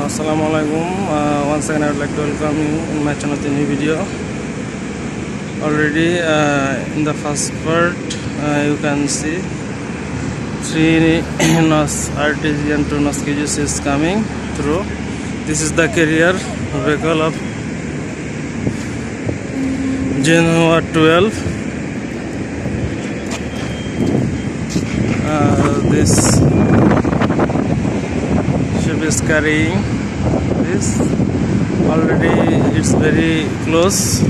Assalamualaikum. Once again I would like to welcome you in my channel to a new video. Already in the first part you can see 3 NOS RTG and 2 NOS QGC is coming through. This is the carrier vehicle of Genoa 12. This ship is carrying this. Already it's very close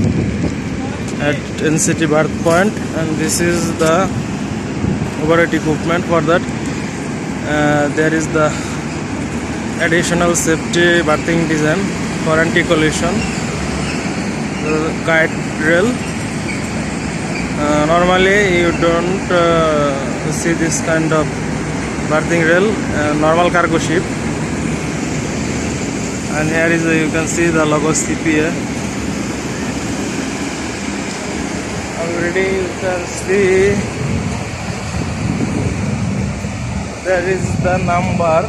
at NCT berth point, and this is the overhead equipment. For that there is the additional safety berthing design for anti-collision, the kite rail. Normally you don't see this kind of berthing rail normal cargo ship. And here is you can see the logo CPA. Already you can see there is the number,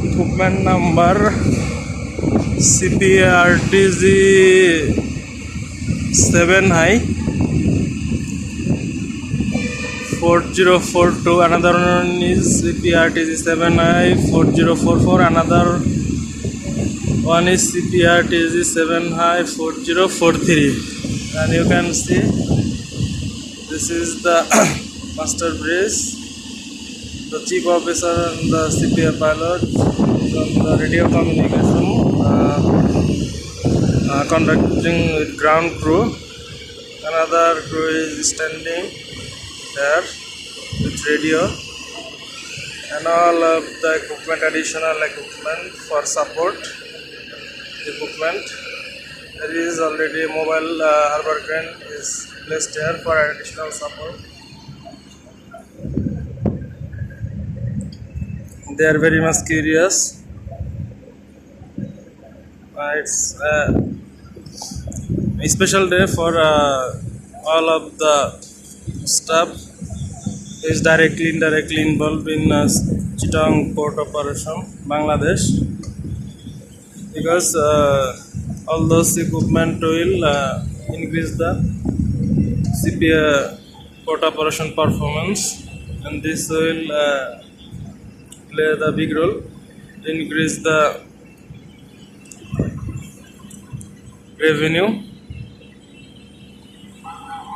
equipment number CPA RTG 7 high 4042. Another one is CPA RTG 7 high 4044. Another one is CPA RTG 7 high 4043. And you can see this is the master bridge. The chief officer and the CPA pilot from the radio communication conducting with ground crew. Another crew is standing there with radio, and all of the equipment, additional equipment for support equipment. There is already a mobile harbor crane is placed here for additional support. They are very much curious. It's a special day for all of the staff is directly indirectly involved in Chittagong Port Operation, Bangladesh, because all those equipment will increase the CPA port operation performance, and this will play the big role to increase the revenue.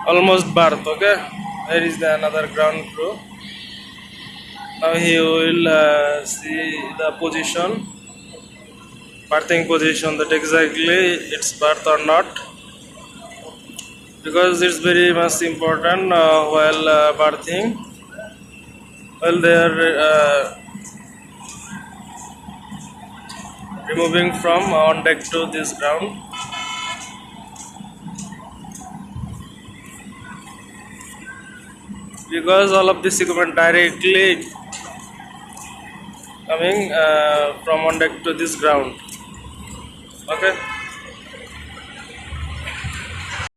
Almost berth, okay. There is the another ground crew. Now he will see the position, berthing position, that exactly it's berth or not, because it's very much important while berthing, while they are removing from on deck to this ground. Because all of this equipment directly coming from on deck to this ground, okay.